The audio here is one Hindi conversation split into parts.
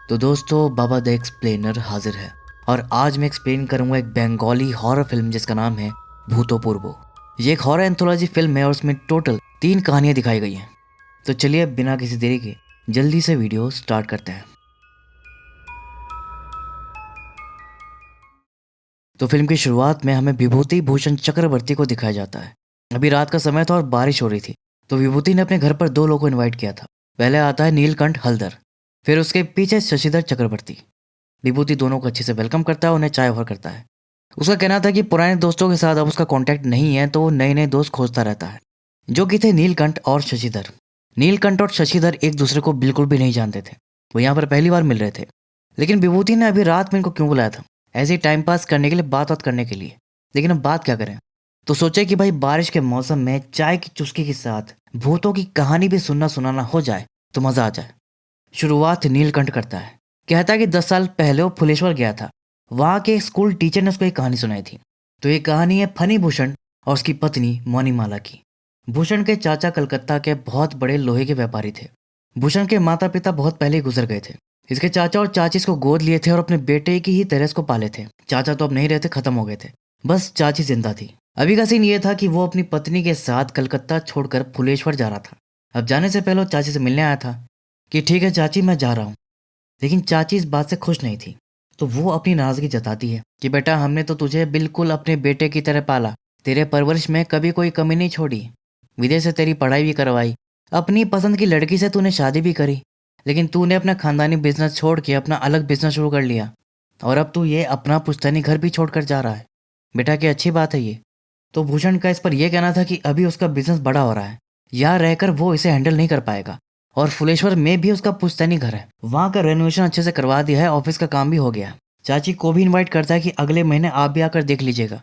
तो दोस्तों, बाबा द एक्सप्लेनर हाजिर है और आज मैं एक्सप्लेन करूंगा एक बंगाली हॉरर फिल्म जिसका नाम है भूतो पूर्वो। ये एक हॉरर एंथोलॉजी फिल्म है और उसमें टोटल 3 कहानियां दिखाई गई हैं। तो चलिए अब बिना किसी देरी के जल्दी से वीडियो स्टार्ट करते हैं। तो फिल्म की शुरुआत में हमें विभूति भूषण चक्रवर्ती को दिखाया जाता है। अभी रात का समय था और बारिश हो रही थी, तो विभूति ने अपने घर पर 2 लोगों को इन्वाइट किया था। पहले आता है नीलकंठ हल्दर, फिर उसके पीछे शशिधर चक्रवर्ती। विभूति दोनों को अच्छे से वेलकम करता है, उन्हें चाय ऑफर करता है। उसका कहना था कि पुराने दोस्तों के साथ अब उसका कांटेक्ट नहीं है, तो वो नए नए दोस्त खोजता रहता है, जो कि थे नीलकंठ और शशिधर। नीलकंठ और शशिधर एक दूसरे को बिल्कुल भी नहीं जानते थे। वो यहाँ पर पहली बार मिल रहे थे, लेकिन विभूति ने अभी रात में इनको क्यों बुलाया था? ऐसे ही टाइम पास करने के लिए, बात करने के लिए। लेकिन अब बात क्या करें? तो सोचे कि भाई बारिश के मौसम में चाय की चुस्की के साथ भूतों की कहानी भी सुनना सुनाना हो जाए तो मजा आ जाए। शुरुआत नीलकंठ करता है। कहता है कि 10 साल पहले वो फुलेश्वर गया था। वहाँ के स्कूल टीचर ने उसको एक कहानी सुनाई थी। तो ये कहानी है फनी भूषण और उसकी पत्नी मौनीमाला की। भूषण के चाचा कलकत्ता के बहुत बड़े लोहे के व्यापारी थे। भूषण के माता पिता बहुत पहले ही गुजर गए थे। इसके चाचा और चाची इसको गोद लिए थे और अपने बेटे की ही तरह इसको पाले थे। चाचा तो अब नहीं रहते, खत्म हो गए थे, बस चाची जिंदा थी। अभी का सीन ये था कि वो अपनी पत्नी के साथ कलकत्ता छोड़कर फुलेश्वर जा रहा था। अब जाने से पहले वो चाची से मिलने आया था कि ठीक है चाची, मैं जा रहा हूँ। लेकिन चाची इस बात से खुश नहीं थी, तो वो अपनी नाराजगी जताती है कि बेटा, हमने तो तुझे बिल्कुल अपने बेटे की तरह पाला, तेरे परवरिश में कभी कोई कमी नहीं छोड़ी, विदेश से तेरी पढ़ाई भी करवाई, अपनी पसंद की लड़की से तूने शादी भी करी, लेकिन तूने अपना खानदानी बिजनेस छोड़ के अपना अलग बिजनेस शुरू कर लिया और अब तू ये अपना पुश्तैनी घर भी छोड़कर जा रहा है। बेटा, क्या अच्छी बात है ये? तो भूषण का इस पर यह कहना था कि अभी उसका बिजनेस बड़ा हो रहा है, यहाँ रहकर वो इसे हैंडल नहीं कर पाएगा, और फुलेश्वर में भी उसका पुश्तैनी घर है, वहाँ का रेनोवेशन अच्छे से करवा दिया है, ऑफिस का काम भी हो गया। चाची को भी इनवाइट करता है कि अगले महीने आप भी आकर देख लीजिएगा।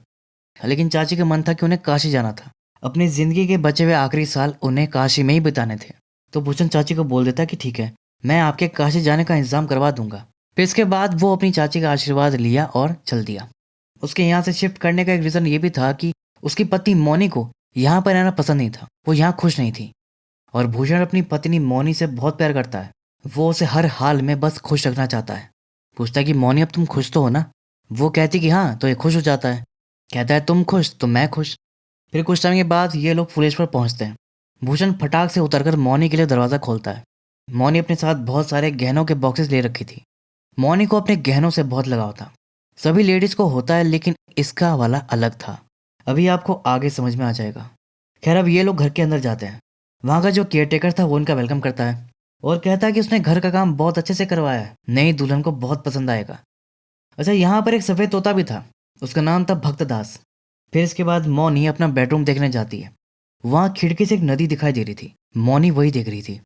लेकिन चाची का मन था कि उन्हें काशी जाना था, अपनी जिंदगी के बचे हुए आखिरी साल उन्हें काशी में ही बिताने थे। तो भूषण चाची को बोल देता कि ठीक है, मैं आपके काशी जाने का इंतजाम करवा दूंगा। फिर इसके बाद वो अपनी चाची का आशीर्वाद लिया और चल दिया। उसके यहाँ से शिफ्ट करने का एक रीज़न ये भी था कि उसकी पत्नी मौनी को यहाँ पर रहना पसंद नहीं था, वो यहाँ खुश नहीं थी। और भूषण अपनी पत्नी मौनी से बहुत प्यार करता है, वो उसे हर हाल में बस खुश रखना चाहता है। पूछता है कि मौनी, अब तुम खुश तो हो ना? वो कहती कि हाँ, तो ये खुश हो जाता है। कहता है तुम खुश तो मैं खुश। फिर कुछ टाइम के बाद ये लोग फुलेश्वर पहुंचते हैं। भूषण फटाक से उतरकर मौनी के लिए दरवाज़ा खोलता है। मौनी अपने साथ बहुत सारे गहनों के बॉक्सेस ले रखी थी। मौनी को अपने गहनों से बहुत लगाव था। सभी लेडीज़ को होता है, लेकिन इसका वाला अलग था। अभी आपको आगे समझ में आ जाएगा। खैर, अब ये लोग घर के अंदर जाते हैं। वहाँ का जो केयरटेकर था वो उनका वेलकम करता है और कहता है कि उसने घर का काम बहुत अच्छे से करवाया है, नई दुल्हन को बहुत पसंद आएगा। अच्छा, यहाँ पर एक सफ़ेद तोता भी था, उसका नाम था भक्तदास। फिर इसके बाद मौनी अपना बेडरूम देखने जाती है। वहाँ खिड़की से एक नदी दिखाई दे रही थी, मौनी वही देख रही थी।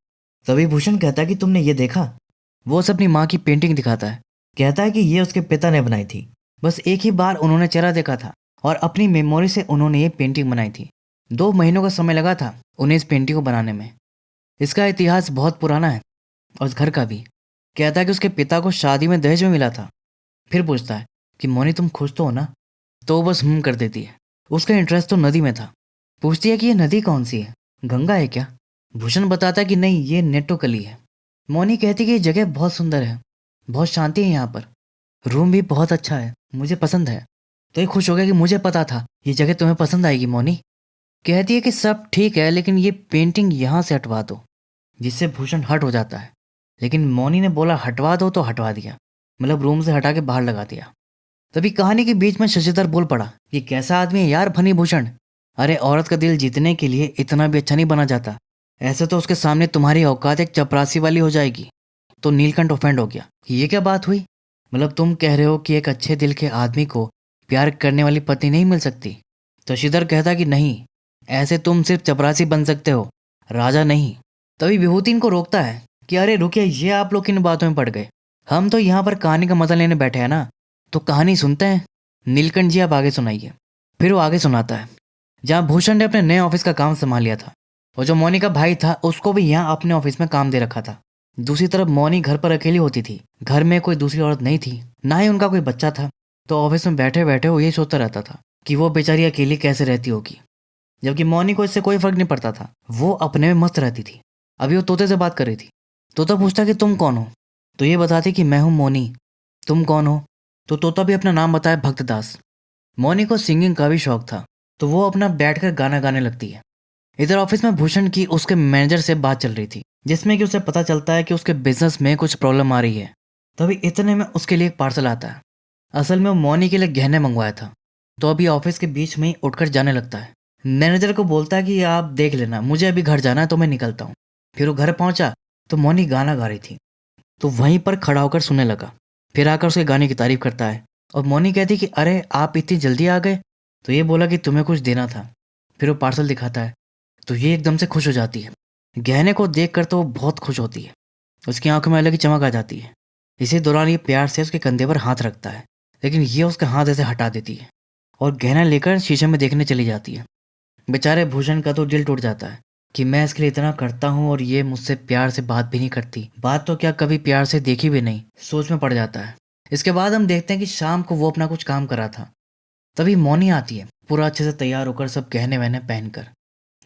तभी भूषण कहता है कि तुमने ये देखा? वो उसे अपनी माँ की पेंटिंग दिखाता है। कहता है कि ये उसके पिता ने बनाई थी, बस एक ही बार उन्होंने चेहरा देखा था और अपनी मेमोरी से उन्होंने ये पेंटिंग बनाई थी। 2 महीनों का समय लगा था उन्हें इस पेंटिंग को बनाने में। इसका इतिहास बहुत पुराना है और इस घर का भी। कहता है कि उसके पिता को शादी में दहेज में मिला था। फिर पूछता है कि मौनी, तुम खुश तो हो ना? तो वो बस कर देती है। उसका इंटरेस्ट तो नदी में था। पूछती है कि ये नदी कौन सी है, गंगा है क्या? भूषण बताता है कि नहीं, ये नेटोकली है। मौनी कहती कि ये जगह बहुत सुंदर है, बहुत शांति है यहाँ पर, रूम भी बहुत अच्छा है, मुझे पसंद है। तो ये खुश हो गया कि मुझे पता था ये जगह तुम्हें पसंद आएगी। मौनी कहती है कि सब ठीक है, लेकिन ये पेंटिंग यहाँ से हटवा दो, जिससे भूषण हट हो जाता है। लेकिन मौनी ने बोला हटवा दो तो हटवा दिया, मतलब रूम से हटा के बाहर लगा दिया। तभी कहानी के बीच में शशिधर बोल पड़ा, ये कैसा आदमी है यार फनी भूषण? अरे, औरत का दिल जीतने के लिए इतना भी अच्छा नहीं बना जाता, ऐसे तो उसके सामने तुम्हारी औकात एक चपरासी वाली हो जाएगी। तो नीलकंठ ऑफेंड हो गया कि ये क्या बात हुई, मतलब तुम कह रहे हो कि एक अच्छे दिल के आदमी को प्यार करने वाली पत्नी नहीं मिल सकती? तो शशिधर कहता कि नहीं, ऐसे तुम सिर्फ चपरासी बन सकते हो, राजा नहीं। तभी विभूति इनको रोकता है कि अरे रुकिए, ये आप लोग किन बातों में पड़ गए? हम तो यहाँ पर कहानी का मजा लेने बैठे हैं ना, तो कहानी सुनते हैं। नीलकंठ जी, आप आगे सुनाइए। फिर वो आगे सुनाता है जहाँ भूषण ने अपने नए ऑफिस का काम संभाल लिया था और जो मौनी का भाई था उसको भी यहाँ अपने ऑफिस में काम दे रखा था। दूसरी तरफ मौनी घर पर अकेली होती थी, घर में कोई दूसरी औरत नहीं थी, ना ही उनका कोई बच्चा था। तो ऑफिस में बैठे बैठे वो यही सोचता रहता था कि वो बेचारी अकेली कैसे रहती होगी, जबकि मौनी को इससे कोई फर्क नहीं पड़ता था, वो अपने में मस्त रहती थी। अभी वो तोते से बात कर रही थी। तोता पूछता कि तुम कौन हो? तो ये बताती कि मैं हूँ मोनी, तुम कौन हो? तो तोता भी अपना नाम बताया भक्तदास। मोनी को सिंगिंग का भी शौक था, तो वो अपना बैठकर गाना गाने लगती है। इधर ऑफिस में भूषण की उसके मैनेजर से बात चल रही थी, जिसमें कि उसे पता चलता है कि उसके बिजनेस में कुछ प्रॉब्लम आ रही है। तभी इतने में उसके लिए एक पार्सल आता है। असल में वो मोनी के लिए गहने मंगवाया था। तो अभी ऑफिस के बीच में ही उठकर जाने लगता है। मैनेजर को बोलता है कि आप देख लेना, मुझे अभी घर जाना है तो मैं निकलता हूँ। फिर वो घर पहुंचा तो मोनी गाना गा रही थी, तो वहीं पर खड़ा होकर सुनने लगा। फिर आकर उसके गाने की तारीफ करता है और मोनी कहती कि अरे आप इतनी जल्दी आ गए। तो ये बोला कि तुम्हें कुछ देना था। फिर वो पार्सल दिखाता है तो ये एकदम से खुश हो जाती है। गहने को देखकर तो वो बहुत खुश होती है, उसकी आंखों में अलग ही चमक आ जाती है। इसी दौरान ये प्यार से उसके कंधे पर हाथ रखता है, लेकिन ये उसका हाथ ऐसे हटा देती है और गहना लेकर शीशे में देखने चली जाती है। बेचारे भूषण का तो दिल टूट जाता है कि मैं इसके लिए इतना करता हूँ और ये मुझसे प्यार से बात भी नहीं करती, बात तो क्या कभी प्यार से देखी भी नहीं, सोच में पड़ जाता है। इसके बाद हम देखते हैं कि शाम को वो अपना कुछ काम कर रहा था। तभी मौनी आती है, पूरा अच्छे से तैयार होकर, सब गहने वहने पहनकर।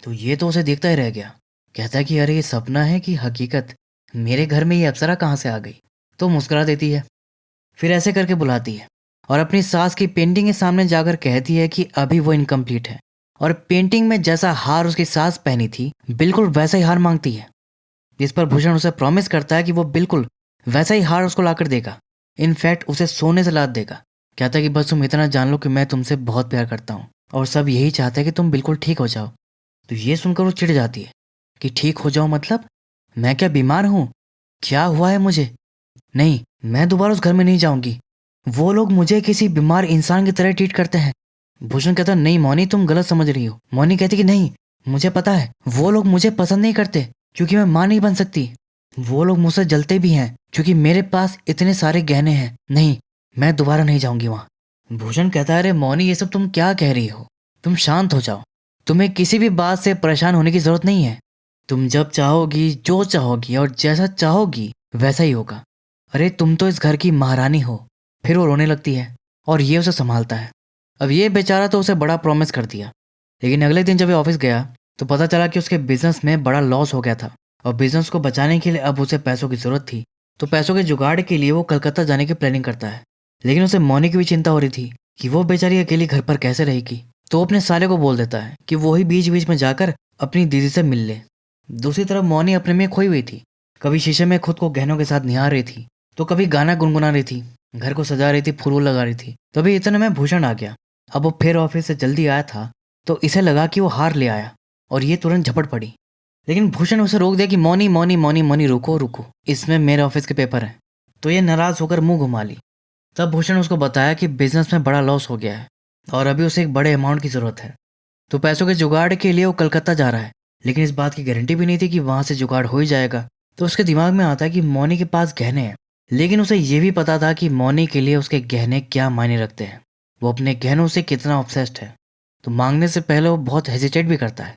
तो ये तो उसे देखता ही रह गया। कहता है कि अरे ये सपना है कि हकीकत, मेरे घर में ये अप्सरा कहाँ से आ गई। तो मुस्कुरा देती है, फिर ऐसे करके बुलाती है और अपनी सास की पेंटिंग के सामने जाकर कहती है कि अभी वो इनकम्प्लीट है और पेंटिंग में जैसा हार उसकी सास पहनी थी बिल्कुल वैसा ही हार मांगती है। जिस पर भूषण उसे प्रॉमिस करता है कि वो बिल्कुल वैसा ही हार उसको लाकर देगा, इनफैक्ट उसे सोने से लाद देगा। कहता है कि बस तुम इतना जान लो कि मैं तुमसे बहुत प्यार करता हूँ और सब यही चाहते हैं कि तुम बिल्कुल ठीक हो जाओ। तो ये सुनकर वो चिढ़ जाती है कि ठीक हो जाओ मतलब, मैं क्या बीमार हूँ? क्या हुआ है मुझे? नहीं, मैं दोबारा उस घर में नहीं जाऊंगी। वो लोग मुझे किसी बीमार इंसान की तरह ट्रीट करते हैं। भूषण कहता नहीं मौनी, तुम गलत समझ रही हो। मौनी कहती कि नहीं, मुझे पता है वो लोग मुझे पसंद नहीं करते क्योंकि मैं मां नहीं बन सकती। वो लोग मुझसे जलते भी हैं क्योंकि मेरे पास इतने सारे गहने हैं। नहीं, मैं दोबारा नहीं जाऊंगी वहां। भूषण कहता है अरे मौनी, ये सब तुम क्या कह रही हो? तुम शांत हो जाओ, तुम्हें किसी भी बात से परेशान होने की जरूरत नहीं है। तुम जब चाहोगी, जो चाहोगी और जैसा चाहोगी वैसा ही होगा। अरे तुम तो इस घर की महारानी हो। फिर वो रोने लगती है और ये उसे संभालता है। अब ये बेचारा तो उसे बड़ा प्रॉमिस कर दिया, लेकिन अगले दिन जब ये ऑफिस गया तो पता चला कि उसके बिजनेस में बड़ा लॉस हो गया था और बिजनेस को बचाने के लिए अब उसे पैसों की जरूरत थी। तो पैसों के जुगाड़ के लिए वो कलकत्ता जाने की प्लानिंग करता है, लेकिन उसे मौनी की भी चिंता हो रही थी कि वो बेचारी अकेली घर पर कैसे रहेगी। तो वो अपने साले को बोल देता है कि वो ही बीच बीच में जाकर अपनी दीदी से मिल ले। दूसरी तरफ मौनी अपने में खोई हुई थी, कभी शीशे में खुद को गहनों के साथ निहार रही थी, तो कभी गाना गुनगुना रही थी, घर को सजा रही थी, फूल लगा रही थी। तभी इतने में भूषण आ गया। अब वो फिर ऑफिस से जल्दी आया था तो इसे लगा कि वो हार ले आया और ये तुरंत झपट पड़ी। लेकिन भूषण उसे रोक दिया कि मौनी मौनी मौनी मौनी, रुको रुको, इसमें मेरे ऑफिस के पेपर हैं। तो ये नाराज होकर मुंह घुमा ली। तब भूषण उसको बताया कि बिजनेस में बड़ा लॉस हो गया है और अभी उसे एक बड़े अमाउंट की जरूरत है। तो पैसों के जुगाड़ के लिए वो कलकत्ता जा रहा है, लेकिन इस बात की गारंटी भी नहीं थी कि वहां से जुगाड़ हो ही जाएगा। तो उसके दिमाग में आता है कि मौनी के पास गहने हैं, लेकिन उसे यह भी पता था कि मौनी के लिए उसके गहने क्या मायने रखते हैं, वो अपने गहनों से कितना ऑब्सेस्ड है। तो मांगने से पहले वो बहुत हेजिटेट भी करता है,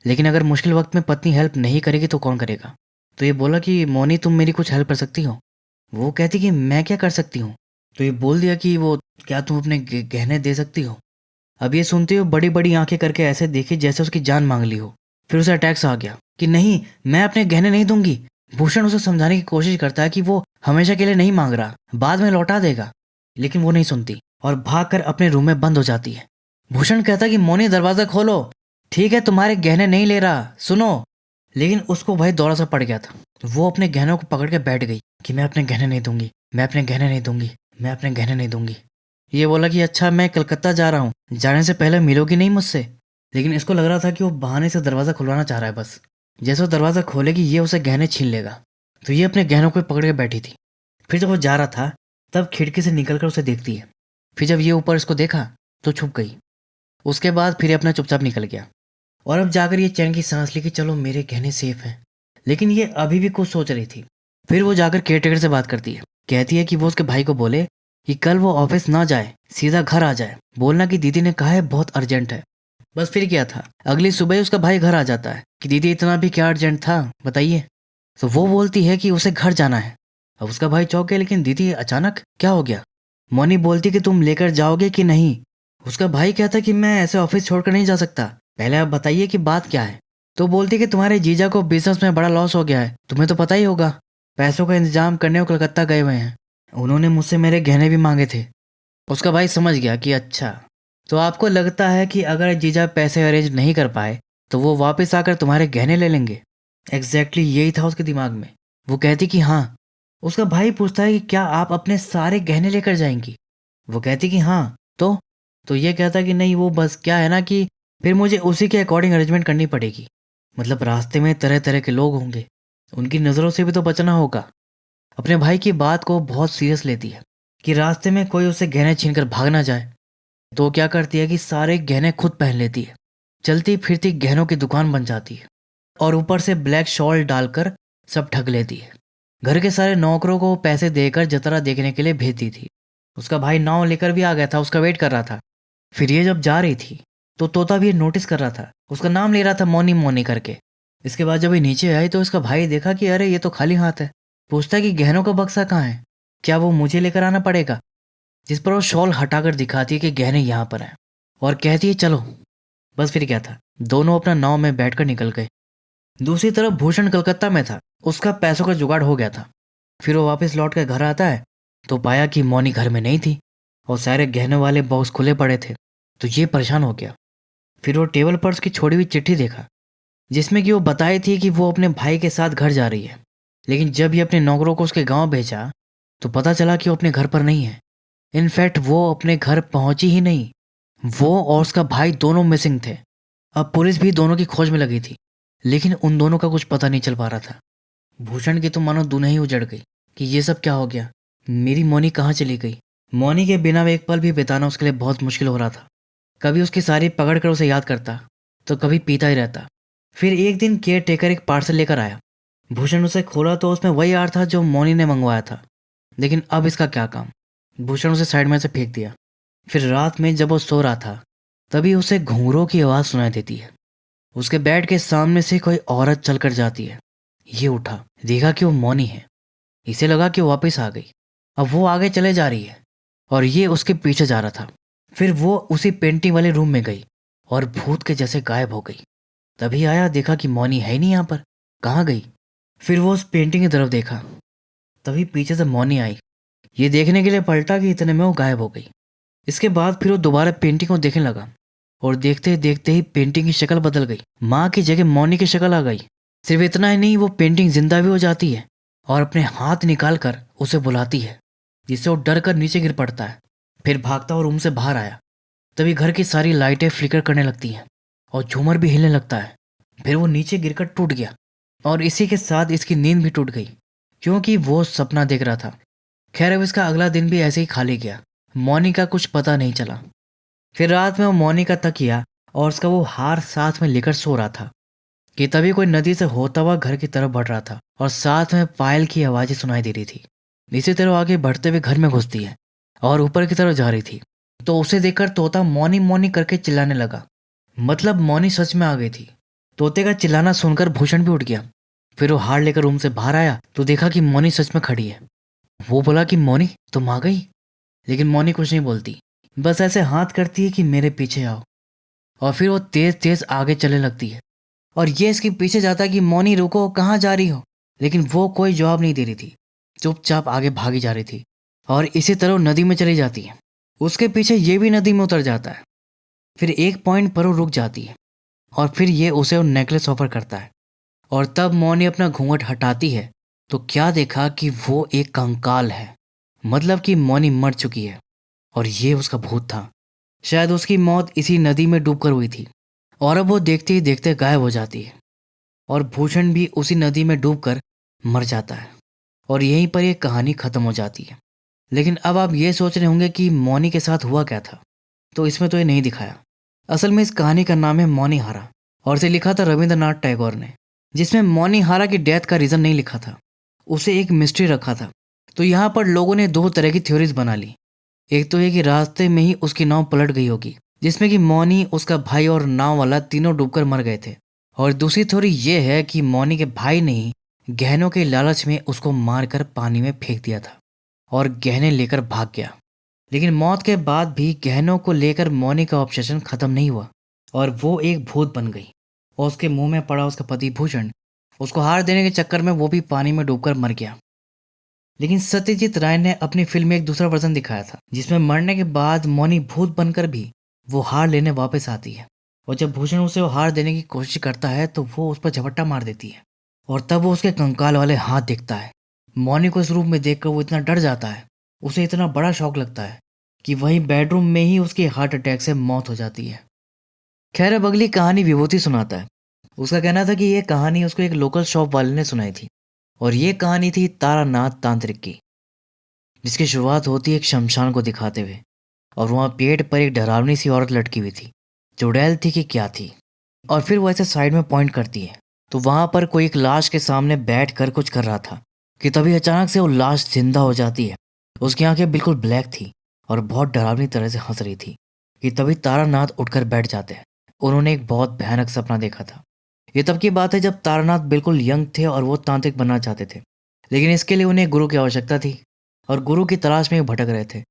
लेकिन अगर मुश्किल वक्त में पत्नी हेल्प नहीं करेगी तो कौन करेगा। तो ये बोला कि मौनी तुम मेरी कुछ हेल्प कर सकती हो। वो कहती कि मैं क्या कर सकती हूँ। तो ये बोल दिया कि वो क्या तुम अपने गहने दे सकती हो। अब ये सुनते हुए बड़ी बड़ी आंखें करके ऐसे देखी जैसे उसकी जान मांग ली हो। फिर उसे अटैक्स आ गया कि नहीं, मैं अपने गहने नहीं दूंगी। भूषण उसे समझाने की कोशिश करता है कि वो हमेशा के लिए नहीं मांग रहा, बाद में लौटा देगा, लेकिन वो नहीं सुनती और भागकर अपने रूम में बंद हो जाती है। भूषण कहता है कि मौनी दरवाजा खोलो, ठीक है तुम्हारे गहने नहीं ले रहा, सुनो। लेकिन उसको भाई दौरा सा पड़ गया था, तो वो अपने गहनों को पकड़ के बैठ गई कि मैं अपने गहने नहीं दूंगी, मैं अपने गहने नहीं दूंगी, मैं अपने गहने नहीं दूंगी। ये बोला कि अच्छा मैं कलकत्ता जा रहा हूँ, जाने से पहले मिलोगी नहीं मुझसे। लेकिन इसको लग रहा था कि वो बहाने से दरवाजा खुलवाना चाह रहा है बस, जैसे वो दरवाजा खोलेगी ये उसे गहने छीन लेगा। तो ये अपने गहनों को पकड़ के बैठी थी। फिर जब वो जा रहा था तब खिड़की से निकलकर उसे देखती है। फिर जब ये ऊपर इसको देखा तो छुप गई। उसके बाद फिर अपना चुपचाप निकल गया और अब जाकर ये चैन की सांस ली कि चलो मेरे गहने सेफ हैं। लेकिन ये अभी भी कुछ सोच रही थी। फिर वो जाकर केयरटेकर से बात करती है, कहती है कि वो उसके भाई को बोले कि कल वो ऑफिस ना जाए, सीधा घर आ जाए, बोलना कि दीदी ने कहा है बहुत अर्जेंट है। बस फिर क्या था, अगली सुबह उसका भाई घर आ जाता है कि दीदी इतना भी क्या अर्जेंट था बताइए। तो वो बोलती है कि उसे घर जाना है। अब उसका भाई चौंक गया, लेकिन दीदी अचानक क्या हो गया। मौनी बोलती कि तुम लेकर जाओगे कि नहीं। उसका भाई कहता कि मैं ऐसे ऑफिस छोड़कर नहीं जा सकता, पहले आप बताइए कि बात क्या है। तो बोलती कि तुम्हारे जीजा को बिजनेस में बड़ा लॉस हो गया है, तुम्हें तो पता ही होगा। पैसों का इंतजाम करने वो कलकत्ता गए हुए हैं। उन्होंने मुझसे मेरे गहने भी मांगे थे। उसका भाई समझ गया कि अच्छा, तो आपको लगता है कि अगर जीजा पैसे अरेंज नहीं कर पाए तो वो वापस आकर तुम्हारे गहने ले लेंगे? एग्जैक्टली यही था उसके दिमाग में। वो कहती कि हाँ। उसका भाई पूछता है कि क्या आप अपने सारे गहने लेकर जाएंगी? वो कहती कि हाँ। तो ये कहता कि नहीं, वो बस क्या है ना कि फिर मुझे उसी के अकॉर्डिंग अरेंजमेंट करनी पड़ेगी। मतलब रास्ते में तरह तरह के लोग होंगे, उनकी नज़रों से भी तो बचना होगा। अपने भाई की बात को बहुत सीरियस लेती है कि रास्ते में कोई उसे गहने छीन कर भाग ना जाए। तो क्या करती है कि सारे गहने खुद पहन लेती है, चलती फिरती गहनों की दुकान बन जाती है और ऊपर से ब्लैक शॉल डालकर सब ढक लेती है। घर के सारे नौकरों को पैसे देकर जतरा देखने के लिए भेजती थी। उसका भाई नाव लेकर भी आ गया था, उसका वेट कर रहा था। फिर ये जब जा रही थी तो तोता भी ये नोटिस कर रहा था, उसका नाम ले रहा था मोनी मोनी करके। इसके बाद जब ये नीचे आई तो इसका भाई देखा कि अरे ये तो खाली हाथ है। पूछता है कि गहनों का बक्सा कहाँ है, क्या वो मुझे लेकर आना पड़ेगा? जिस पर वो शॉल हटाकर दिखाती है कि गहने यहाँ पर हैं और कहती है चलो। बस फिर क्या था, दोनों अपना नाव में बैठकर निकल गए। दूसरी तरफ भूषण कलकत्ता में था, उसका पैसों का जुगाड़ हो गया था। फिर वो वापस लौट कर घर आता है तो पाया कि मौनी घर में नहीं थी और सारे गहने वाले बॉक्स खुले पड़े थे। तो ये परेशान हो गया। फिर वो टेबल पर उसकी छोड़ी हुई चिट्ठी देखा जिसमें कि वो बताई थी कि वो अपने भाई के साथ घर जा रही है। लेकिन जब ये अपने नौकरों को उसके गांव भेजा तो पता चला कि वो अपने घर पर नहीं है। इनफैक्ट वो अपने घर पहुंची ही नहीं। वो और उसका भाई दोनों मिसिंग थे। अब पुलिस भी दोनों की खोज में लगी थी, लेकिन उन दोनों का कुछ पता नहीं चल पा रहा था। भूषण की तो मानो दुनिया ही उजड़ गई कि ये सब क्या हो गया, मेरी मौनी कहाँ चली गई। मौनी के बिना एक पल भी बिताना उसके लिए बहुत मुश्किल हो रहा था। कभी उसकी सारी पकड़ कर उसे याद करता तो कभी पीता ही रहता। फिर एक दिन केयर टेकर एक पार्सल लेकर आया। भूषण उसे खोला तो उसमें वही आर था जो मौनी ने मंगवाया था। लेकिन अब इसका क्या काम। भूषण उसे साइड में से फेंक दिया। फिर रात में जब वो सो रहा था तभी उसे घुंघरूं की आवाज़ सुनाई देती है। उसके बेड के सामने से कोई औरत चलकर जाती है। ये उठा, देखा कि वो मौनी है। इसे लगा कि वो वापस आ गई। अब वो आगे चले जा रही है और ये उसके पीछे जा रहा था। फिर वो उसी पेंटिंग वाले रूम में गई और भूत के जैसे गायब हो गई। तभी आया, देखा कि मौनी है ही नहीं यहाँ पर, कहाँ गई। फिर वो उस पेंटिंग की तरफ देखा, तभी पीछे से मौनी आई। ये देखने के लिए पलटा कि इतने में वो गायब हो गई। इसके बाद फिर वो दोबारा पेंटिंग को देखने लगा और देखते देखते ही पेंटिंग की शक्ल बदल गई। माँ की जगह मौनी की शक्ल आ गई। सिर्फ इतना ही नहीं, वो पेंटिंग जिंदा भी हो जाती है और अपने हाथ निकाल कर उसे बुलाती है, जिससे वो डर कर नीचे गिर पड़ता है। फिर भागता हुआ रूम से बाहर आया। तभी घर की सारी लाइटें फ्लिकर करने लगती हैं और झूमर भी हिलने लगता है। फिर वो नीचे गिरकर टूट गया और इसी के साथ इसकी नींद भी टूट गई, क्योंकि वो सपना देख रहा था। खैर, अब इसका अगला दिन भी ऐसे ही खाली गया। मौनी का कुछ पता नहीं चला। फिर रात में वो मौनी का तकिया और उसका वो हार साथ में लेकर सो रहा था कि तभी कोई नदी से होता हुआ घर की तरफ बढ़ रहा था और साथ में पायल की आवाज़ें सुनाई दे रही थी। इसी तरह आगे बढ़ते हुए घर में घुसती है और ऊपर की तरफ जा रही थी तो उसे देखकर तोता मौनी मौनी करके चिल्लाने लगा। मतलब मौनी सच में आ गई थी। तोते का चिल्लाना सुनकर भूषण भी उठ गया। फिर वो हार लेकर रूम से बाहर आया तो देखा कि मौनी सच में खड़ी है। वो बोला कि मौनी तुम आ गई। लेकिन मौनी कुछ नहीं बोलती, बस ऐसे हाथ करती है कि मेरे पीछे आओ। और फिर वो तेज तेज आगे चलने लगती है और ये इसके पीछे जाता है कि मौनी रुको, कहाँ जा रही हो। लेकिन वो कोई जवाब नहीं दे रही थी, चुपचाप आगे भागी जा रही थी। और इसी तरह वो नदी में चली जाती है। उसके पीछे ये भी नदी में उतर जाता है। फिर एक पॉइंट पर वो रुक जाती है और फिर ये उसे वो नेकलेस ऑफर करता है। और तब मौनी अपना घूंघट हटाती है तो क्या देखा कि वो एक कंकाल है। मतलब कि मौनी मर चुकी है और ये उसका भूत था। शायद उसकी मौत इसी नदी में डूबकर हुई थी और अब वो देखते ही देखते गायब हो जाती है और भूषण भी उसी नदी में डूबकर मर जाता है। और यहीं पर यह कहानी खत्म हो जाती है। लेकिन अब आप ये सोच रहे होंगे कि मौनी के साथ हुआ क्या था। तो इसमें तो ये नहीं दिखाया। असल में इस कहानी का नाम है मौनी हारा और इसे लिखा था रविंद्रनाथ टैगोर ने, जिसमें मौनी हारा की डेथ का रीज़न नहीं लिखा था, उसे एक मिस्ट्री रखा था। तो यहाँ पर लोगों ने दो तरह की थ्योरीज बना ली। एक तो ये कि रास्ते में ही उसकी नाव पलट गई होगी, जिसमें कि मौनी, उसका भाई और नाव वाला तीनों डूबकर मर गए थे। और दूसरी थ्योरी ये है कि मौनी के भाई ने ही गहनों के लालच में उसको मारकर पानी में फेंक दिया था और गहने लेकर भाग गया। लेकिन मौत के बाद भी गहनों को लेकर मौनी का ऑब्सेशन खत्म नहीं हुआ और वो एक भूत बन गई। और उसके मुंह में पड़ा उसका पति भूषण उसको हार देने के चक्कर में वो भी पानी में डूबकर मर गया। लेकिन सत्यजीत राय ने अपनी फिल्म में एक दूसरा वर्जन दिखाया था, जिसमें मरने के बाद मौनी भूत बनकर भी वो हार लेने वापस आती है, और जब भूषण उसे वो हार देने की कोशिश करता है तो वो उस पर झपट्टा मार देती है, और तब वो उसके कंकाल वाले हाथ देखता है। मौनी को इस रूप में देखकर वो इतना डर जाता है, उसे इतना बड़ा शौक लगता है कि वहीं बेडरूम में ही उसकी हार्ट अटैक से मौत हो जाती है। खैर, अब अगली कहानी विभूति सुनाता है। उसका कहना था कि ये कहानी उसको एक लोकल शॉप वाले ने सुनाई थी, और ये कहानी थी तारानाथ तांत्रिक की, जिसकी शुरुआत होती है एक शमशान को दिखाते हुए, और वहाँ पेड़ पर एक डरावनी सी औरत लटकी हुई थी, चुड़ैल थी कि क्या थी। और फिर वो ऐसे साइड में पॉइंट करती है तो वहाँ पर कोई एक लाश के सामने बैठ कर कुछ कर रहा था कि तभी अचानक से वो लाश जिंदा हो जाती है। उसकी आंखें बिल्कुल ब्लैक थी और बहुत डरावनी तरह से हंस रही थी कि तभी तारानाथ उठकर बैठ जाते हैं। उन्होंने एक बहुत भयानक सपना देखा था। ये तब की बात है जब तारानाथ बिल्कुल यंग थे और वो तांत्रिक बनना चाहते थे, लेकिन इसके लिए उन्हें गुरु की आवश्यकता थी और गुरु की तलाश में भटक रहे थे।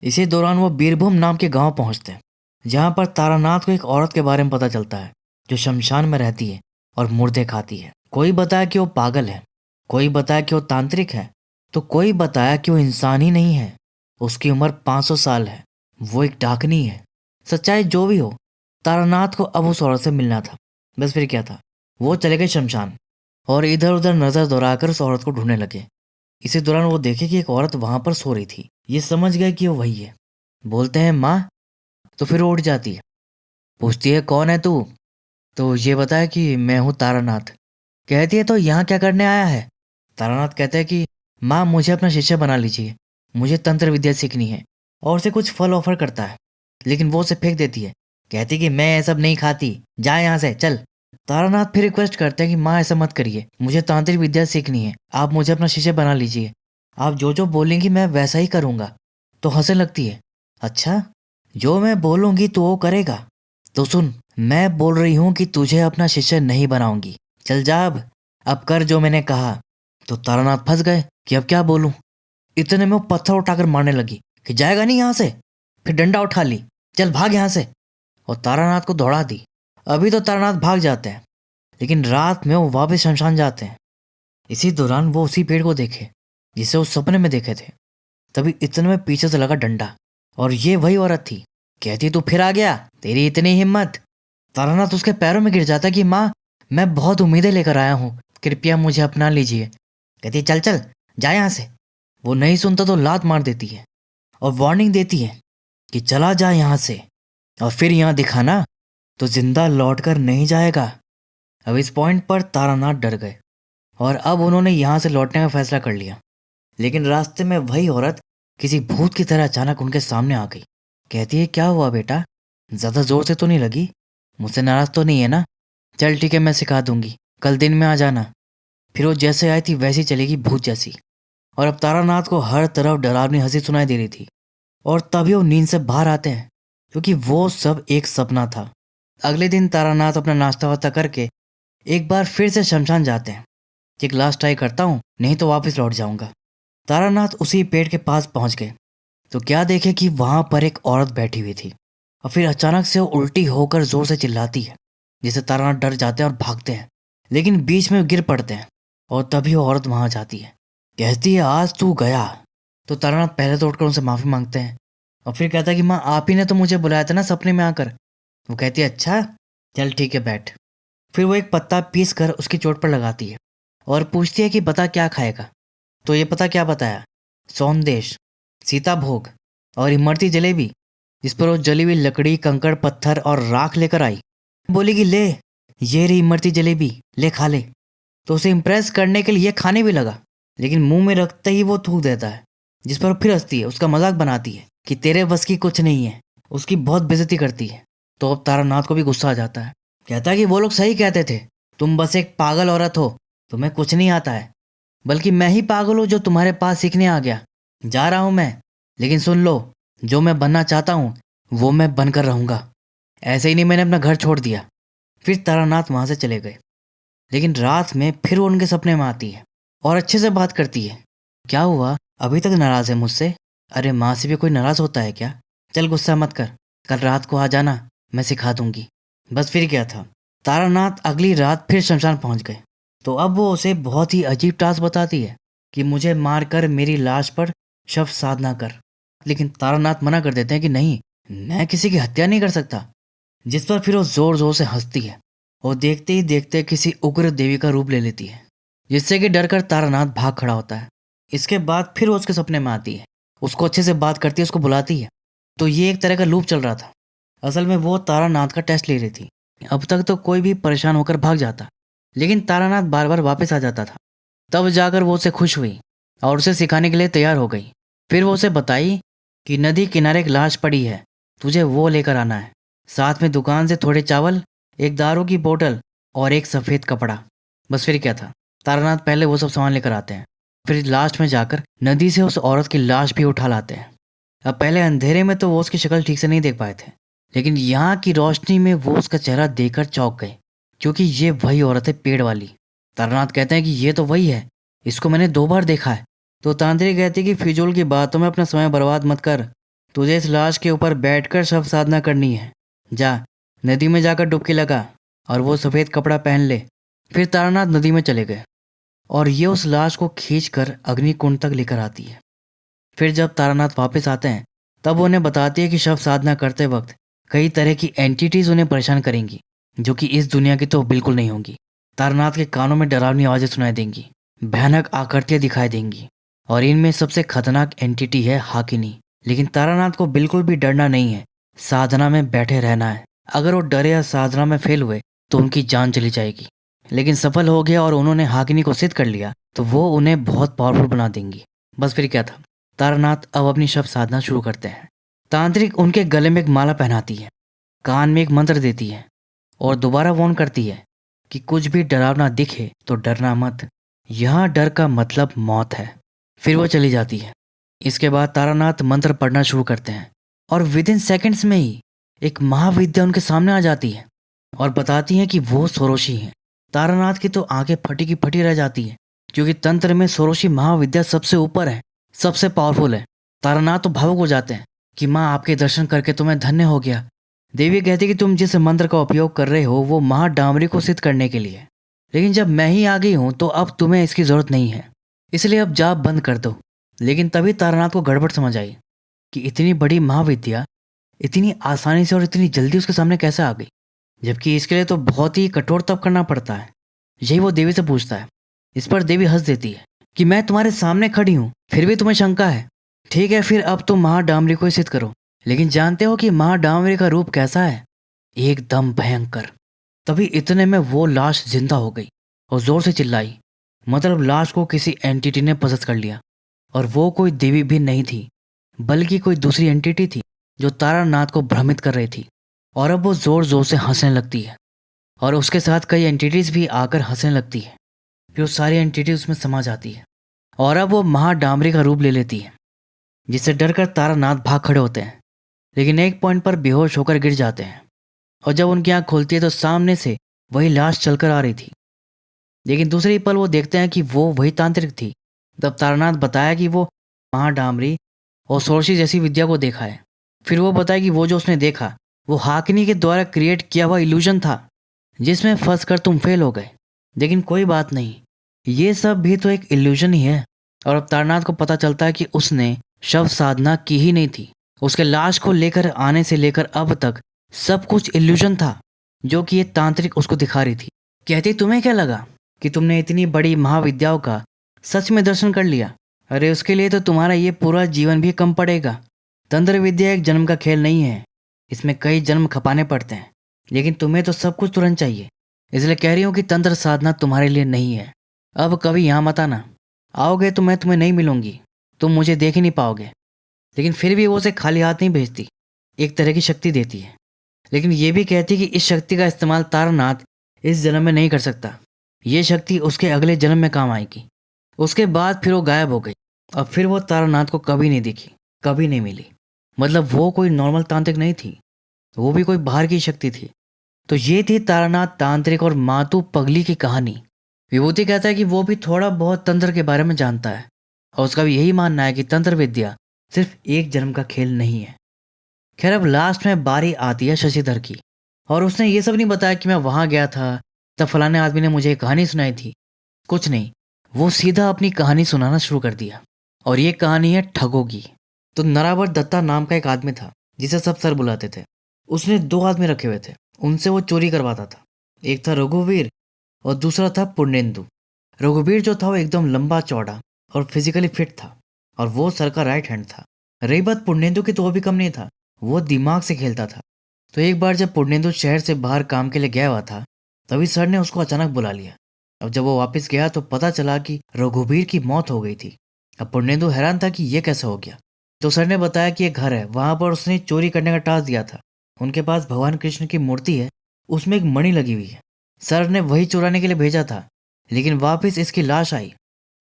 इसी दौरान वो बीरभूम नाम के गांव पहुंचते हैं, जहां पर तारानाथ को एक औरत के बारे में पता चलता है जो शमशान में रहती है और मुर्दे खाती है। कोई बताया कि वो पागल है, कोई बताया कि वो तांत्रिक है, तो कोई बताया कि वो इंसान ही नहीं है। उसकी उम्र 500 साल है, वो एक डाकनी है। सच्चाई जो भी हो, तारानाथ को अब उस औरत से मिलना था। बस फिर क्या था, वो चले गए शमशान और इधर उधर नजर दौड़ाकर उस औरत को ढूंढने लगे। इसी दौरान वो देखे कि एक औरत वहां पर सो रही थी। ये समझ गए कि वो वही है। बोलते हैं माँ, तो फिर वो उठ जाती है, पूछती है कौन है तू, तो ये बताया कि मैं हूँ तारानाथ। कहती है तो यहाँ क्या करने आया है। तारानाथ कहता है कि माँ, मुझे अपना शिष्य बना लीजिए, मुझे तंत्र विद्या सीखनी है। और उसे कुछ फल ऑफर करता है, लेकिन वो उसे फेंक देती है। कहती कि मैं ये सब नहीं खाती, जा यहाँ से चल। तारानाथ फिर रिक्वेस्ट करते हैं कि माँ ऐसा मत करिए, मुझे तांत्रिक विद्या सीखनी है, आप मुझे अपना शिष्य बना लीजिए, आप जो जो बोलेंगी मैं वैसा ही करूँगा। तो हंसने लगती है, अच्छा, जो मैं बोलूँगी तो वो करेगा। तो सुन, मैं बोल रही हूँ कि तुझे अपना शिष्य नहीं बनाऊंगी, चल जा अब कर जो मैंने कहा। तो तारानाथ फंस गए कि अब क्या बोलूं। इतने में वो पत्थर उठाकर मारने लगी कि जाएगा नहीं यहाँ से। फिर डंडा उठा ली, चल भाग यहाँ से, और तारानाथ को दौड़ा दी। अभी तो तारानाथ भाग जाते हैं, लेकिन रात में वो वापस शमशान जाते हैं। इसी दौरान वो उसी पेड़ को देखे जिसे वो सपने में देखे थे। तभी इतने में पीछे से लगा डंडा, और ये वही औरत थी। कहती तू फिर आ गया, तेरी इतनी हिम्मत। तारानाथ उसके पैरों में गिर जाता कि माँ, मैं बहुत उम्मीदें लेकर आया हूँ, कृपया मुझे अपना लीजिए। कहती चल चल जा यहाँ से। वो नहीं सुनता तो लात मार देती है और वार्निंग देती है कि चला जा यहाँ से, और फिर यहाँ दिखाना तो जिंदा लौटकर नहीं जाएगा। अब इस पॉइंट पर तारानाथ डर गए और अब उन्होंने यहाँ से लौटने का फैसला कर लिया। लेकिन रास्ते में वही औरत किसी भूत की तरह अचानक उनके सामने आ गई। कहती है क्या हुआ बेटा, ज़्यादा जोर से तो नहीं लगी, मुझसे नाराज तो नहीं है ना। चल ठीक है, मैं सिखा दूंगी, कल दिन में आ जाना। फिर वो जैसे आई थी वैसी चलेगी, भूत जैसी। और अब तारानाथ को हर तरफ डरावनी हंसी सुनाई दे रही थी, और तभी वो नींद से बाहर आते हैं, क्योंकि वो सब एक सपना था। अगले दिन तारानाथ अपना नाश्ता वास्ता करके एक बार फिर से शमशान जाते हैं। एक लास्ट ट्राई करता हूँ, नहीं तो वापस लौट जाऊंगा। तारानाथ उसी पेड़ के पास पहुंच गए तो क्या देखे कि वहां पर एक औरत बैठी हुई थी, और फिर अचानक से वो उल्टी होकर जोर से चिल्लाती है, जिससे तारानाथ डर जाते हैं और भागते हैं, लेकिन बीच में गिर पड़ते हैं। और तभी वो औरत वहां जाती है, कहती है आज तू गया। तो तारानाथ पहले तो उठकर उनसे माफी मांगते हैं, और फिर कहता है कि माँ, आप ही ने तो मुझे बुलाया था ना सपने में आकर। वो कहती है अच्छा, चल ठीक है बैठ। फिर वो एक पत्ता पीस कर उसकी चोट पर लगाती है और पूछती है कि बता क्या खाएगा। तो ये पता क्या बताया, सौंदेश, सीता भोग और इमरती जलेबी, जिस पर वो जली हुई लकड़ी, कंकड़, पत्थर और राख लेकर आई। बोली कि ले, ये रही इमरती जलेबी, ले खा ले। तो उसे इम्प्रेस करने के लिए ये खाने भी लगा, लेकिन मुंह में रखते ही वो थूक देता है, जिस पर वो फिर हंसती है, उसका मजाक बनाती है कि तेरे बस की कुछ नहीं है, उसकी बहुत बेइज्जती करती है। तो अब तारानाथ को भी गुस्सा आ जाता है, कहता है कि वो लोग सही कहते थे, तुम बस एक पागल औरत हो, तुम्हें कुछ नहीं आता है, बल्कि मैं ही पागल हूँ जो तुम्हारे पास सीखने आ गया। जा रहा हूँ मैं, लेकिन सुन लो, जो मैं बनना चाहता हूँ वो मैं बनकर रहूँगा। ऐसे ही नहीं मैंने अपना घर छोड़ दिया। फिर तारानाथ वहाँ से चले गए, लेकिन रात में फिर वो उनके सपने में आती है और अच्छे से बात करती है। क्या हुआ, अभी तक नाराज है मुझसे? अरे माँ से भी कोई नाराज होता है क्या? चल गुस्सा मत कर, कल रात को आ जाना, मैं सिखा दूंगी। बस फिर क्या था, तारानाथ अगली रात फिर शमशान पहुंच गए। तो अब वो उसे बहुत ही अजीब टास्क बताती है कि मुझे मारकर मेरी लाश पर शव साधना कर। लेकिन तारानाथ मना कर देते हैं कि नहीं, मैं किसी की हत्या नहीं कर सकता। जिस पर फिर वो जोर जोर से हंसती है और देखते ही देखते किसी उग्र देवी का रूप ले लेती है, जिससे कि डर कर तारानाथ भाग खड़ा होता है। इसके बाद फिर वो उसके सपने में आती है, उसको अच्छे से बात करती है, उसको बुलाती है। तो ये एक तरह का लूप चल रहा था। असल में वो तारानाथ का टेस्ट ले रही थी। अब तक तो कोई भी परेशान होकर भाग जाता, लेकिन तारानाथ बार बार वापस आ जाता था। तब जाकर वो उसे खुश हुई और उसे सिखाने के लिए तैयार हो गई। फिर वो उसे बताई कि नदी किनारे एक लाश पड़ी है, तुझे वो लेकर आना है। साथ में दुकान से थोड़े चावल, एक दारू की बोतल और एक सफ़ेद कपड़ा। बस फिर क्या था, तारानाथ पहले वो सब सामान लेकर आते हैं। फिर लास्ट में जाकर नदी से उस औरत की लाश भी उठा लाते हैं। अब पहले अंधेरे में तो वो उसकी शक्ल ठीक से नहीं देख पाए थे, लेकिन यहाँ की रोशनी में वो उसका चेहरा देखकर चौंक गए, क्योंकि ये वही औरत है, पेड़ वाली। तारानाथ कहते हैं कि ये तो वही है, इसको मैंने 2 बार देखा है। तो तांत्रिक कहती कि फिजूल की बातों में अपना समय बर्बाद मत कर, तुझे इस लाश के ऊपर बैठकर शव साधना करनी है। जा नदी में जाकर डुबकी लगा और वो सफ़ेद कपड़ा पहन ले। फिर तारानाथ नदी में चले गए और ये उस लाश को खींचकर अग्निकुंड तक लेकर आती है। फिर जब तारानाथ वापस आते हैं तब वो उन्हें बताती है कि शव साधना करते वक्त कई तरह की एंटिटीज उन्हें परेशान करेंगी, जो कि इस दुनिया की तो बिल्कुल नहीं होंगी। तारानाथ के कानों में डरावनी आवाज़ें सुनाई देंगी, भयानक आकृतियां दिखाई देंगी, और इनमें सबसे खतरनाक एंटिटी है हाकिनी। लेकिन तारानाथ को बिल्कुल भी डरना नहीं है, साधना में बैठे रहना है। अगर वो डरे या साधना में फेल हुए तो उनकी जान चली जाएगी। लेकिन सफल हो गया और उन्होंने हाकिनी को सिद्ध कर लिया तो वो उन्हें बहुत पावरफुल बना देंगी। बस फिर क्या था, तारानाथ अब अपनी शव साधना शुरू करते हैं। तांत्रिक उनके गले में एक माला पहनाती है, कान में एक मंत्र देती है और दोबारा वार्न करती है कि कुछ भी डरावना दिखे तो डरना मत, यहाँ डर का मतलब मौत है। फिर वो चली जाती है। इसके बाद तारानाथ मंत्र पढ़ना शुरू करते हैं और विद इन सेकेंड्स में ही एक महाविद्या उनके सामने आ जाती है और बताती है कि वो सोरोशी हैं। तारानाथ की तो आंखें फटी की फटी रह जाती है, क्योंकि तंत्र में सोरोशी महाविद्या सबसे ऊपर है, सबसे पावरफुल है। तारानाथ तो भावुक हो जाते हैं कि माँ, आपके दर्शन करके तो मैं धन्य हो गया। देवी कहती कि तुम जिस मंत्र का उपयोग कर रहे हो वो महाडामरी को सिद्ध करने के लिए, लेकिन जब मैं ही आ गई हूँ तो अब तुम्हें इसकी जरूरत नहीं है, इसलिए अब जाप बंद कर दो। लेकिन तभी तारानाथ को गड़बड़ समझ आई कि इतनी बड़ी महाविद्या इतनी आसानी से और इतनी जल्दी उसके सामने कैसे आ गई, जबकि इसके लिए तो बहुत ही कठोर तप करना पड़ता है। यही वो देवी से पूछता है। इस पर देवी हंस देती है कि मैं तुम्हारे सामने खड़ी हूँ, फिर भी तुम्हें शंका है। ठीक है, फिर अब तुम महाडामरी को ही सिद्ध करो। लेकिन जानते हो कि महाडामरी का रूप कैसा है? एकदम भयंकर। तभी इतने में वो लाश जिंदा हो गई और जोर से चिल्लाई। मतलब लाश को किसी एंटिटी ने पसंद कर लिया, और वो कोई देवी भी नहीं थी, बल्कि कोई दूसरी एंटिटी थी जो तारानाथ को भ्रमित कर रही थी। और अब वो जोर जोर से हंसने लगती है और उसके साथ कई एंटिटीज भी आकर हंसने लगती है। फिर वो सारी एंटिटी उसमें समा जाती है और अब वो महाडामरी का रूप ले लेती है, जिससे डरकर तारानाथ भाग खड़े होते हैं, लेकिन एक पॉइंट पर बेहोश होकर गिर जाते हैं। और जब उनकी आंख खुलती है तो सामने से वही लाश चलकर आ रही थी। लेकिन दूसरी पल वो देखते हैं कि वो वही तांत्रिक थी। तब तारानाथ बताया कि वो महाडामरी और सोरशी जैसी विद्या को देखा है। फिर वो बताया कि वो जो उसने देखा वो हाकिनी के द्वारा क्रिएट किया हुआ इल्यूजन था, जिसमें फंस कर तुम फेल हो गए। लेकिन कोई बात नहीं, ये सब भी तो एक इल्यूजन ही है। और अब तारानाथ को पता चलता है कि उसने शव साधना की ही नहीं थी। उसके लाश को लेकर आने से लेकर अब तक सब कुछ इल्यूजन था, जो कि ये तांत्रिक उसको दिखा रही थी। कहती, तुम्हें क्या लगा कि तुमने इतनी बड़ी महाविद्याओं का सच में दर्शन कर लिया? अरे उसके लिए तो तुम्हारा ये पूरा जीवन भी कम पड़ेगा। तंत्र विद्या एक जन्म का खेल नहीं है, इसमें कई जन्म खपाने पड़ते हैं। लेकिन तुम्हें तो सब कुछ तुरंत चाहिए, इसलिए कह रही हूँ कि तंत्र साधना तुम्हारे लिए नहीं है। अब कभी यहाँ मत आना, आओगे तो मैं तुम्हें नहीं मिलूंगी, तुम मुझे देख ही नहीं पाओगे। लेकिन फिर भी वो उसे खाली हाथ नहीं भेजती, एक तरह की शक्ति देती है। लेकिन ये भी कहती कि इस शक्ति का इस्तेमाल तारानाथ इस जन्म में नहीं कर सकता, ये शक्ति उसके अगले जन्म में काम आएगी। उसके बाद फिर वो गायब हो गई। अब फिर वो तारानाथ को कभी नहीं दिखी, कभी नहीं मिली। मतलब वो कोई नॉर्मल तांत्रिक नहीं थी, वो भी कोई बाहर की शक्ति थी। तो ये थी तारानाथ तांत्रिक और मातू पगली की कहानी। विभूति कहता है कि वो भी थोड़ा बहुत तंत्र के बारे में जानता है और उसका भी यही मानना है कि तंत्र विद्या सिर्फ एक जन्म का खेल नहीं है। खैर, अब लास्ट में बारी आती है शशिधर की, और उसने ये सब नहीं बताया कि मैं वहां गया था तब फलाने आदमी ने मुझे एक कहानी सुनाई थी। कुछ नहीं, वो सीधा अपनी कहानी सुनाना शुरू कर दिया। और ये कहानी है ठगों की। तो नरावर दत्ता नाम का एक आदमी था जिसे सब सर बुलाते थे। उसने 2 आदमी रखे हुए थे, उनसे वो चोरी करवाता था। एक था रघुवीर और दूसरा था पूर्णेंदु। रघुवीर जो था वो एकदम लंबा चौड़ा और फिजिकली फिट था, और वो सर का राइट हैंड था। रही बात पूर्णेंदु की, तो वो भी कम नहीं था, वो दिमाग से खेलता था। तो एक बार जब पूर्णेंदु शहर से बाहर काम के लिए गया हुआ था, तभी सर ने उसको अचानक बुला लिया। अब जब वो वापस गया तो पता चला कि रघुवीर की मौत हो गई थी। अब पूर्णेंदु हैरान था कि ये कैसे हो गया। तो सर ने बताया कि एक घर है, वहां पर उसने चोरी करने का टास्क दिया था। उनके पास भगवान कृष्ण की मूर्ति है, उसमें एक मणि लगी हुई है। सर ने वही चुराने के लिए भेजा था, लेकिन वापस इसकी लाश आई।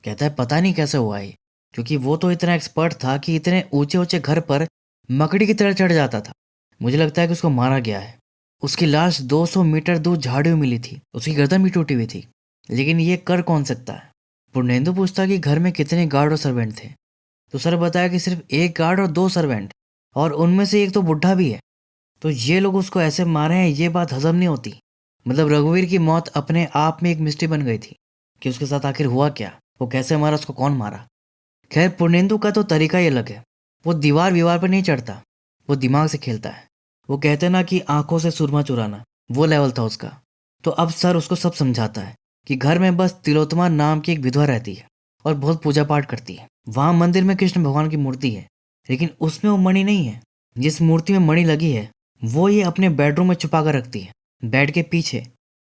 कहता है पता नहीं कैसे हुआ ये, क्योंकि वो तो इतना एक्सपर्ट था कि इतने ऊंचे ऊंचे घर पर मकड़ी की तरह चढ़ जाता था। मुझे लगता है कि उसको मारा गया है। उसकी लाश 200 मीटर दूर झाड़ियों में मिली थी, उसकी गर्दन भी टूटी हुई थी। लेकिन ये कर कौन सकता है? पूर्णेंदु पूछता कि घर में कितने गार्ड और सर्वेंट थे। तो सर बताया कि सिर्फ एक गार्ड और 2 सर्वेंट, और उनमें से एक तो बुढ़ा भी है। तो ये लोग उसको ऐसे मारे हैं, ये बात हजम नहीं होती। मतलब रघुवीर की मौत अपने आप में एक मिस्ट्री बन गई थी कि उसके साथ आखिर हुआ क्या, वो कैसे मारा, उसको कौन मारा। खैर पूर्णेंदु का तो तरीका ही अलग है। वो दीवार विवार पर नहीं चढ़ता, वो दिमाग से खेलता है। वो कहते ना कि आंखों से सुरमा चुराना, वो लेवल था उसका। तो अब सर उसको सब समझाता है कि घर में बस तिलोत्तमा नाम की एक विधवा रहती है और बहुत पूजा पाठ करती है। वहां मंदिर में कृष्ण भगवान की मूर्ति है, लेकिन उसमें वो मणि नहीं है। जिस मूर्ति में मणि लगी है वो ये अपने बेडरूम में छुपा कर रखती है, बेड के पीछे।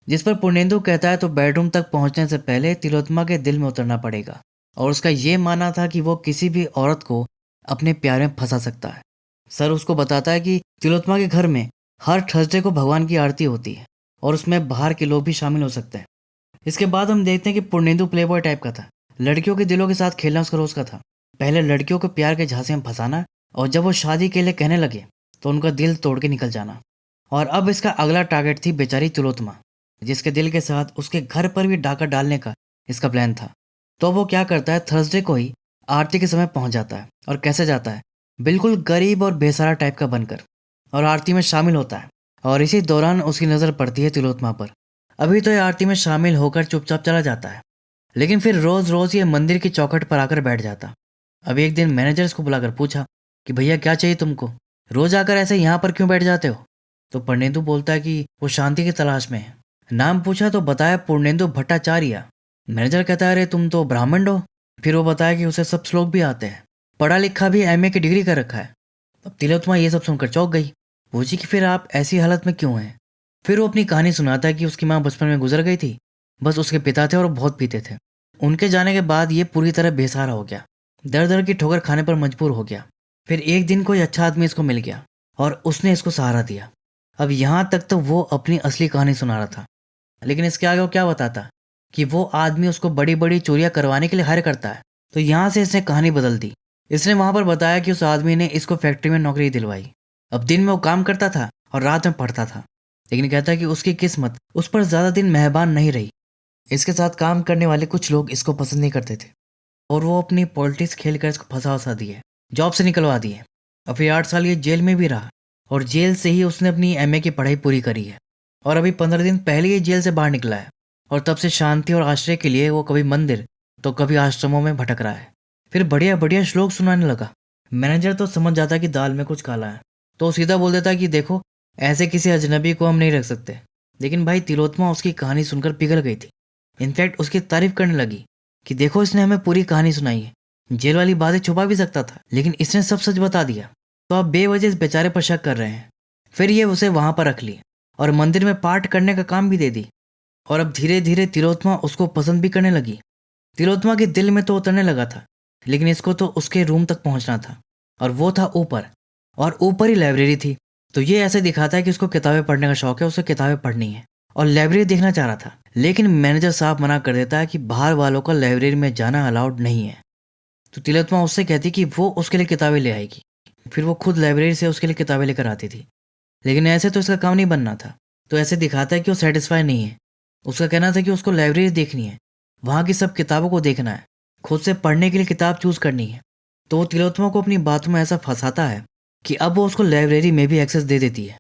जिस पर पूर्णेंदु कहता है तो बेडरूम तक पहुंचने से पहले तिलोत्तमा के दिल में उतरना पड़ेगा। और उसका ये मानना था कि वो किसी भी औरत को अपने प्यार में फंसा सकता है। सर उसको बताता है कि तिलोत्तमा के घर में हर थर्सडे को भगवान की आरती होती है, और उसमें बाहर के लोग भी शामिल हो सकते हैं। इसके बाद हम देखते हैं कि पूर्णेंदु प्लेबॉय टाइप का था। लड़कियों के दिलों के साथ खेलना उसका रोज का था। पहले लड़कियों को प्यार के झांसे में फंसाना, और जब वो शादी के लिए कहने लगे तो उनका दिल तोड़ के निकल जाना। और अब इसका अगला टारगेट थी बेचारी तिलोत्तमा, जिसके दिल के साथ उसके घर पर भी डाका डालने का इसका प्लान था। तो वो क्या करता है, थर्सडे को ही आरती के समय पहुंच जाता है। और कैसे जाता है, बिल्कुल गरीब और बेसहारा टाइप का बनकर, और आरती में शामिल होता है। और इसी दौरान उसकी नज़र पड़ती है तिलोत्तमा पर। अभी तो ये आरती में शामिल होकर चुपचाप चला जाता है, लेकिन फिर रोज रोज ये मंदिर की चौखट पर आकर बैठ जाता। अभी एक दिन मैनेजर इसको बुलाकर पूछा कि भैया क्या चाहिए तुमको, रोज आकर ऐसे यहाँ पर क्यों बैठ जाते हो। तो पूर्णेंदु बोलता है कि वो शांति की तलाश में है। नाम पूछा तो बताया पूर्णेंदु भट्टाचार्य। मैनेजर कहता है अरे तुम तो ब्राह्मण हो। फिर वो बताया कि उसे सब श्लोक भी आते हैं, पढ़ा लिखा भी, एमए की डिग्री कर रखा है। अब तिलोत्तमा ये सब सुनकर चौंक गई। पूछी कि फिर आप ऐसी हालत में क्यों हैं। फिर वो अपनी कहानी सुनाता है कि उसकी माँ बचपन में गुजर गई थी। बस उसके पिता थे और वो बहुत पीते थे। उनके जाने के बाद ये पूरी तरह बेसहारा हो गया, दर दर की ठोकर खाने पर मजबूर हो गया। फिर एक दिन कोई अच्छा आदमी इसको मिल गया और उसने इसको सहारा दिया। अब यहाँ तक तो वो अपनी असली कहानी सुना रहा था, लेकिन इसके आगे वो क्या बताता कि वो आदमी उसको बड़ी बड़ी चोरियां करवाने के लिए हायर करता है। तो यहाँ से इसने कहानी बदल दी। इसने वहां पर बताया कि उस आदमी ने इसको फैक्ट्री में नौकरी दिलवाई। अब दिन में वो काम करता था और रात में पढ़ता था, लेकिन कहता है कि उसकी किस्मत उस पर ज्यादा दिन मेहरबान नहीं रही। इसके साथ काम करने वाले कुछ लोग इसको पसंद नहीं करते थे, और वो अपनी पॉलिटिक्स खेलकर इसको फंसा वसा दिए, जॉब से निकलवा दिए। और फिर 8 साल ये जेल में भी रहा, और जेल से ही उसने अपनी एमए की पढ़ाई पूरी करी है। और अभी 15 दिन पहले ही जेल से बाहर निकला है, और तब से शांति और आश्रय के लिए वो कभी मंदिर तो कभी आश्रमों में भटक रहा है। फिर बढ़िया बढ़िया श्लोक सुनाने लगा। मैनेजर तो समझ जाता कि दाल में कुछ काला है, तो सीधा बोल देता कि देखो ऐसे किसी अजनबी को हम नहीं रख सकते। लेकिन भाई तिलोत्तमा उसकी कहानी सुनकर पिघल गई थी। इनफैक्ट उसकी तारीफ करने लगी कि देखो इसने हमें पूरी कहानी सुनाई है, जेल वाली बातें छुपा भी सकता था लेकिन इसने सब सच बता दिया। तो आप बेवजह इस बेचारे पर शक कर रहे हैं। फिर ये उसे वहां पर रख ली और मंदिर में पाठ करने का काम भी दे दी। और अब धीरे धीरे तिलोत्तमा उसको पसंद भी करने लगी। तिलोत्तमा के दिल में तो उतरने लगा था, लेकिन इसको तो उसके रूम तक पहुंचना था, और वो था ऊपर, और ऊपर ही लाइब्रेरी थी। तो ये ऐसे दिखाता है कि उसको किताबें पढ़ने का शौक है, उसे किताबें पढ़नी है, और लाइब्रेरी देखना चाह रहा था। लेकिन मैनेजर साहब मना कर देता है कि बाहर वालों का लाइब्रेरी में जाना अलाउड नहीं है। तो तिलोत्तमा उससे कहती कि वो उसके लिए किताबें ले आएगी। फिर वो खुद लाइब्रेरी से उसके लिए किताबें लेकर आती थी। लेकिन ऐसे तो इसका काम नहीं बनना था, तो ऐसे दिखाता है कि वो सेटिस्फाई नहीं है। उसका कहना था कि उसको लाइब्रेरी देखनी है, वहाँ की सब किताबों को देखना है, खुद से पढ़ने के लिए किताब चूज करनी है। तो वो तिलोत्तमा को अपनी बातों में ऐसा फंसाता है कि अब वो उसको लाइब्रेरी में भी एक्सेस दे देती है।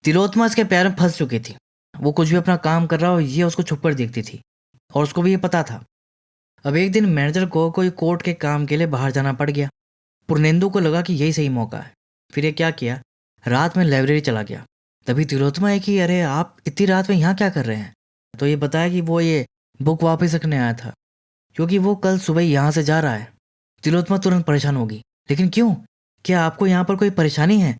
तिलोत्तमा इसके प्यार में फंस चुकी थी। वो कुछ भी अपना काम कर रहा हो ये उसको छुप कर देखती थी, और उसको भी ये पता था। अब एक दिन मैनेजर को कोई कोर्ट के काम के लिए बाहर जाना पड़ गया। पूर्णेंदु को लगा कि यही सही मौका है। फिर ये क्या किया, रात में लाइब्रेरी चला गया। तभी तिलोत्तमा है कि अरे आप इतनी रात में यहाँ क्या कर रहे हैं। तो ये बताया कि वो ये बुक वापस रखने आया था, क्योंकि वो कल सुबह यहाँ से जा रहा है। तिलोत्तमा तुरंत परेशान होगी, लेकिन क्यों, क्या आपको यहाँ पर कोई परेशानी है।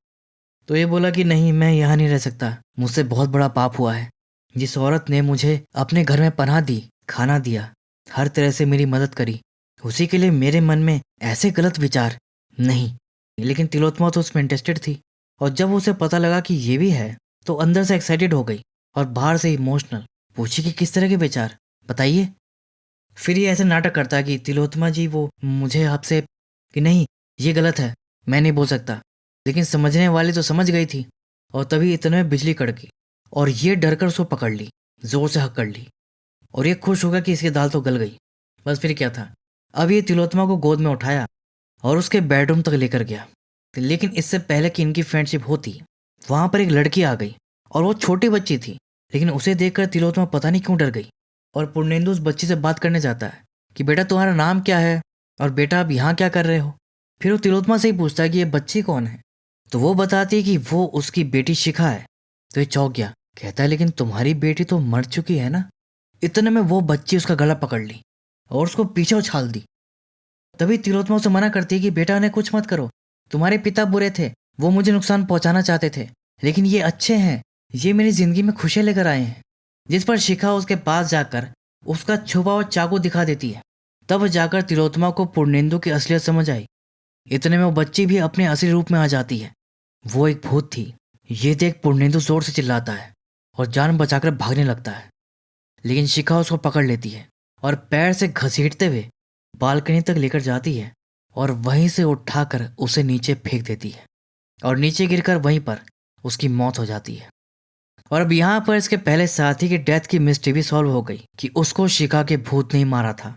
तो ये बोला कि नहीं, मैं यहाँ नहीं रह सकता, मुझसे बहुत बड़ा पाप हुआ है। जिस औरत ने मुझे अपने घर में पनाह दी, खाना दिया, हर तरह से मेरी मदद करी, उसी के लिए मेरे मन में ऐसे गलत विचार नहीं। लेकिन तिलोत्तमा तो उसमें इंटरेस्टेड थी, और जब उसे पता लगा कि ये भी है तो अंदर से एक्साइटेड हो गई और बाहर से इमोशनल। पूछी कि किस तरह के विचार, बताइए। फिर ये ऐसे नाटक करता है कि तिलोत्तमा जी वो मुझे आपसे, कि नहीं ये गलत है, मैं नहीं बोल सकता। लेकिन समझने वाली तो समझ गई थी, और तभी इतने में बिजली कड़की और ये डरकर उसको पकड़ ली, जोर से हकड़ ली, और ये खुश होगा कि इसकी दाल तो गल गई। बस फिर क्या था, अब ये तिलोत्तमा को गोद में उठाया और उसके बेडरूम तक लेकर गया। लेकिन इससे पहले कि इनकी फ्रेंडशिप होती, वहां पर एक लड़की आ गई, और वो छोटी बच्ची थी। लेकिन उसे देखकर तिलोत्तमा पता नहीं क्यों डर गई, और पूर्णेंदु उस बच्ची से बात करने जाता है कि बेटा तुम्हारा नाम क्या है, और बेटा आप यहाँ क्या कर रहे हो। फिर वो तिलोत्तमा से ही पूछता है कि ये बच्ची कौन है। तो वो बताती है कि वो उसकी बेटी शिखा है। तो ये चौंक गया, कहता है लेकिन तुम्हारी बेटी तो मर चुकी है ना। इतने में वो बच्ची उसका गला पकड़ ली और उसको पीछे उछाल दी। तभी तिलोत्तमा उसे मना करती है कि बेटा उन्हें कुछ मत करो, तुम्हारे पिता बुरे थे, वो मुझे नुकसान पहुंचाना चाहते थे, लेकिन ये अच्छे हैं, ये मेरी जिंदगी में खुशियां लेकर आए हैं। जिस पर शिखा उसके पास जाकर उसका छुपा हुआ चाकू दिखा देती है। तब जाकर तिलोत्तमा को पूर्णेंदु की असलियत समझ आई। इतने में वो बच्ची भी अपने असली रूप में आ जाती है। वो एक भूत थी। ये देख पूर्णेंदु जोर से चिल्लाता है और जान बचाकर भागने लगता है, लेकिन शिखा उसको पकड़ लेती है और पैर से घसीटते हुए बालकनी तक लेकर जाती है, और वहीं से उठाकर उसे नीचे फेंक देती है, और नीचे गिरकर वहीं पर उसकी मौत हो जाती है। और अब यहाँ पर इसके पहले साथी की डेथ की मिस्ट्री भी सॉल्व हो गई कि उसको शिखा के भूत ने ही मारा था।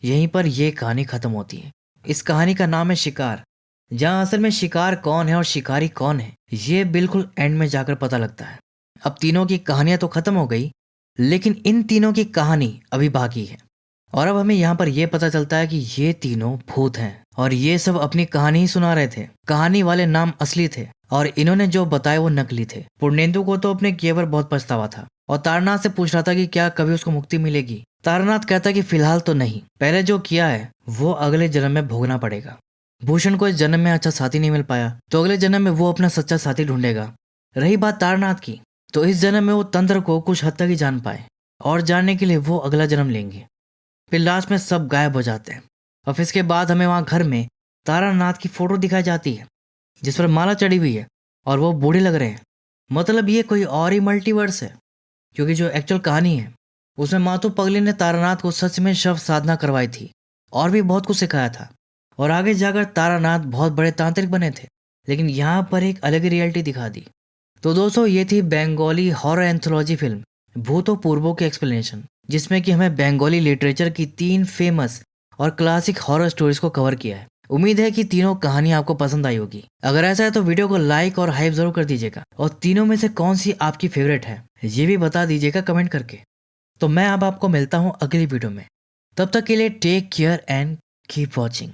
यहीं पर यह कहानी खत्म होती है। इस कहानी का नाम है शिकार, जहाँ असल में शिकार कौन है और शिकारी कौन है ये बिल्कुल एंड में जाकर पता लगता है। अब तीनों की कहानियां तो खत्म हो गई, लेकिन इन तीनों की कहानी अभी बाकी है। और अब हमें यहाँ पर यह पता चलता है कि ये तीनों भूत हैं, और ये सब अपनी कहानी ही सुना रहे थे। कहानी वाले नाम असली थे, और इन्होंने जो बताए वो नकली थे। पूर्णेंदु को तो अपने किए पर बहुत पछतावा था, और तारनाथ से पूछ रहा था कि क्या कभी उसको मुक्ति मिलेगी। तारनाथ कहता कि फिलहाल तो नहीं, पहले जो किया है वो अगले जन्म में भोगना पड़ेगा। भूषण को इस जन्म में अच्छा साथी नहीं मिल पाया, तो अगले जन्म में वो अपना सच्चा साथी ढूंढेगा। रही बात तारनाथ की, तो इस जन्म में वो तंत्र को कुछ हद तक ही जान पाए, और जानने के लिए वो अगला जन्म लेंगे। फिर लास्ट में सब गायब हो जाते हैं। और फिर इसके बाद हमें वहां घर में तारानाथ की फोटो दिखाई जाती है, जिस पर माला चढ़ी हुई है, और वो बूढ़े लग रहे हैं। मतलब ये कोई और ही मल्टीवर्स है, क्योंकि जो एक्चुअल कहानी है उसमें मातू पगली ने तारानाथ को सच में शव साधना करवाई थी, और भी बहुत कुछ सिखाया था, और आगे जाकर तारानाथ बहुत बड़े तांत्रिक बने थे। लेकिन यहाँ पर एक अलग ही रियलिटी दिखा दी। तो दोस्तों ये थी बंगाली हॉरर एंथोलॉजी फिल्म भूतों पूर्वों की एक्सप्लेनेशन, जिसमें कि हमें बंगाली लिटरेचर की 3 फेमस और क्लासिक हॉरर स्टोरीज को कवर किया है। उम्मीद है कि तीनों कहानी आपको पसंद आई होगी। अगर ऐसा है तो वीडियो को लाइक और हाइप जरूर कर दीजिएगा, और तीनों में से कौन सी आपकी फेवरेट है ये भी बता दीजिएगा कमेंट करके। तो मैं अब आपको मिलता हूँ अगली वीडियो में, तब तक के लिए take care and keep watching.